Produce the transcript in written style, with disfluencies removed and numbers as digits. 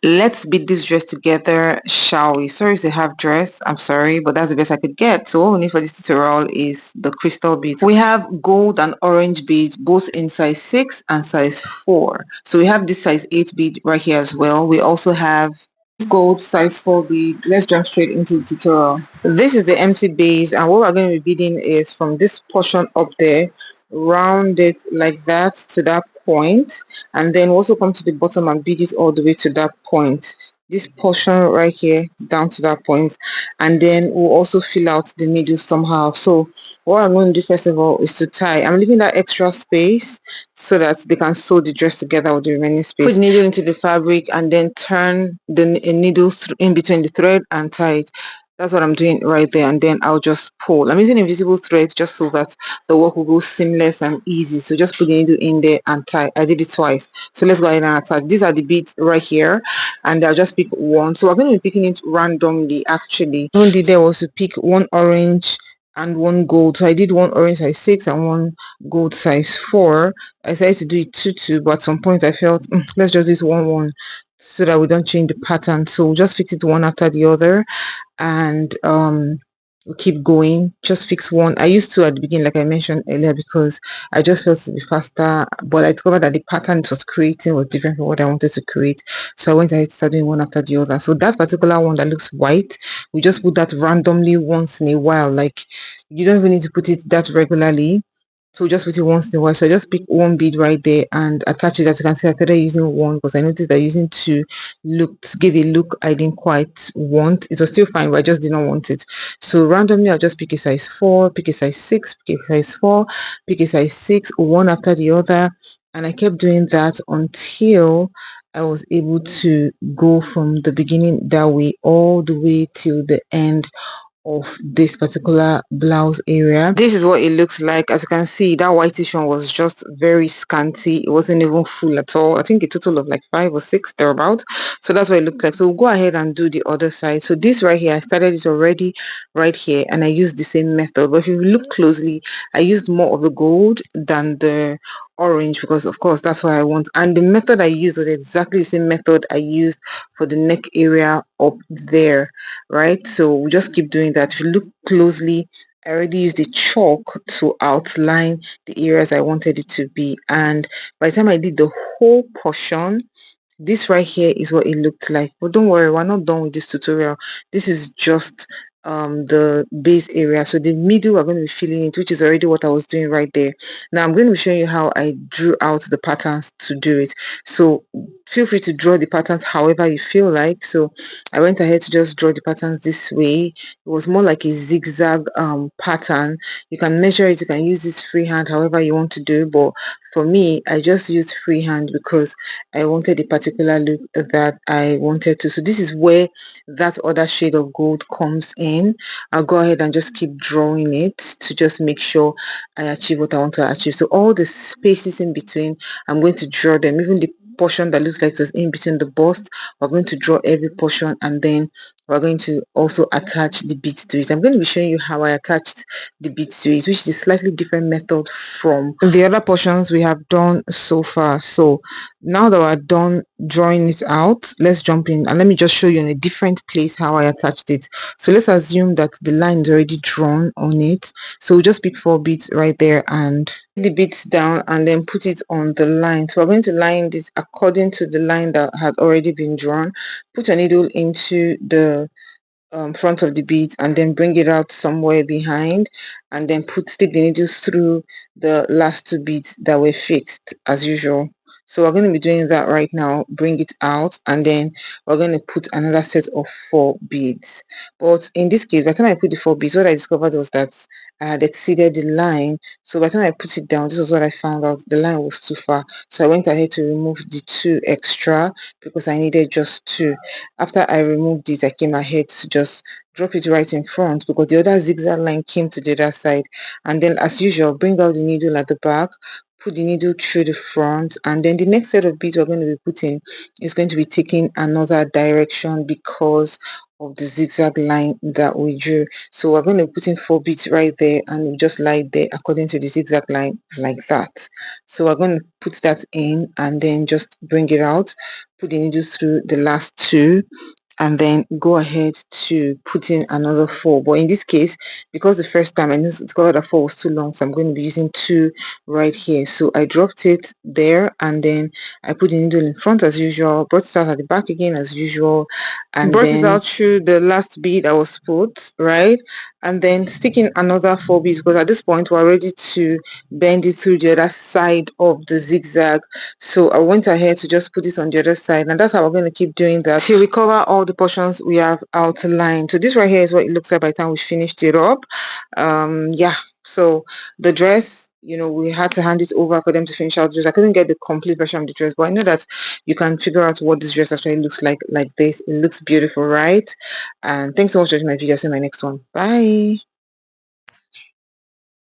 Let's beat this dress together, shall we? Sorry, it's a half dress. I'm sorry, but that's the best I could get. So what we need for this tutorial is the crystal beads. We have gold and orange beads, both in size 6 and size 4. So we have this size 8 bead right here as well. We also have gold size 4 bead. Let's jump straight into the tutorial. This is the empty base, and what we're going to be beading is from this portion up there, round it like that to that point, and then also come to the bottom and bead it all the way to that point, this portion right here down to that point, and then we'll also fill out the middle somehow. So what I'm going to do first of all is to tie. I'm leaving that extra space so that they can sew the dress together with the remaining space. Put the needle into the fabric and then turn the needle in between the thread and tie it. That's what I'm doing right there, and then I'll just pull. I'm using invisible thread just so that the work will go seamless and easy. So just put the needle in there and tie. I did it twice. So let's go ahead and attach. These are the beads right here, and I'll just pick one. So we're going to be picking it randomly actually. What I did there was to pick one orange and one gold. So I did one orange size 6 and one gold size 4. I decided to do it 2-2, but at some point I felt let's just do it 1-1 so that we don't change the pattern. So we'll just fix it one after the other, and we'll keep going. Just fix one. I used to at the beginning, like I mentioned earlier, because I just felt to be faster, but I discovered that the pattern it was creating was different from what I wanted to create, so I went ahead to start doing one after the other. So that particular one that looks white, we just put that randomly once in a while. Like, you don't even need to put it that regularly, so just put it once in a while. So I just pick one bead right there and attach it. As you can see, I started using one because I noticed that using two gave a look I didn't quite want. It was still fine, but I just did not want it. So randomly I'll just pick a size 4, pick a size 6, pick a size 4, pick a size 6, one after the other, and I kept doing that until I was able to go from the beginning that way all the way till the end of this particular blouse area. This is what it looks like. As you can see, that whitish one was just very scanty. It wasn't even full at all. I think a total of like 5 or 6 thereabout. So that's what it looked like. So we'll go ahead and do the other side. So this right here, I started it already right here, and I used the same method. But if you look closely, I used more of the gold than the orange, because of course that's what I want. And the method I used was exactly the same method I used for the neck area up there, right? So we just keep doing that. If you look closely, I already used the chalk to outline the areas I wanted it to be, and by the time I did the whole portion, this right here is what it looked like. But don't worry, we're not done with this tutorial. This is just the base area. So the middle, we're going to be filling it, which is already what I was doing right there. Now I'm going to be showing you how I drew out the patterns to do it. So feel free to draw the patterns however you feel like. So I went ahead to just draw the patterns this way. It was more like a zigzag pattern. You can measure it, you can use this freehand however you want to do, but for me, I just used freehand because I wanted a particular look that I wanted to. So this is where that other shade of gold comes in. I'll go ahead and just keep drawing it to just make sure I achieve what I want to achieve. So all the spaces in between, I'm going to draw them. Even the portion that looks like it was in between the bust, we're going to draw every portion, and then we're going to also attach the beads to it. I'm going to be showing you how I attached the beads to it, which is a slightly different method from the other portions we have done so far. So now that we're done drawing it out, let's jump in and let me just show you in a different place how I attached it. So let's assume that the line is already drawn on it. So we'll just pick 4 beads right there and the beads down and then put it on the line. So we're going to line this according to the line that had already been drawn. Put a needle into the front of the beads and then bring it out somewhere behind, and then stick the needles through the last 2 beads that were fixed as usual. So we're going to be doing that right now. Bring it out, and then we're going to put another set of 4 beads. But in this case, by the time I put the 4 beads, what I discovered was that I had exceeded the line. So by the time I put it down, this was what I found out: the line was too far. So I went ahead to remove the 2 extra because I needed just 2. After I removed it, I came ahead to just drop it right in front because the other zigzag line came to the other side. And then as usual, bring out the needle at the back, put the needle through the front, and then the next set of beads we're going to be putting is going to be taking another direction because of the zigzag line that we drew. So we're going to put in 4 beads right there, and we just lie there according to the zigzag line like that. So we're going to put that in and then just bring it out, put the needle through the last two, and then go ahead to put in another four. But in this case, because the first time I discovered that four was too long, so I'm going to be using two right here. So I dropped it there, and then I put the needle in front as usual, brought it out at the back again as usual, and brought it out through the last bead I was put, right? And then sticking another four beads, because at this point we're ready to bend it through the other side of the zigzag. So I went ahead to just put it on the other side, and that's how we're going to keep doing that till we cover all the portions we have outlined. So this right here is what it looks like by the time we finished it up. Yeah, so the dress, we had to hand it over for them to finish out the dress. I couldn't get the complete version of the dress, but I know that you can figure out what this dress actually looks like this. It looks beautiful, right? And thanks so much for watching my video. See you in my next one. Bye.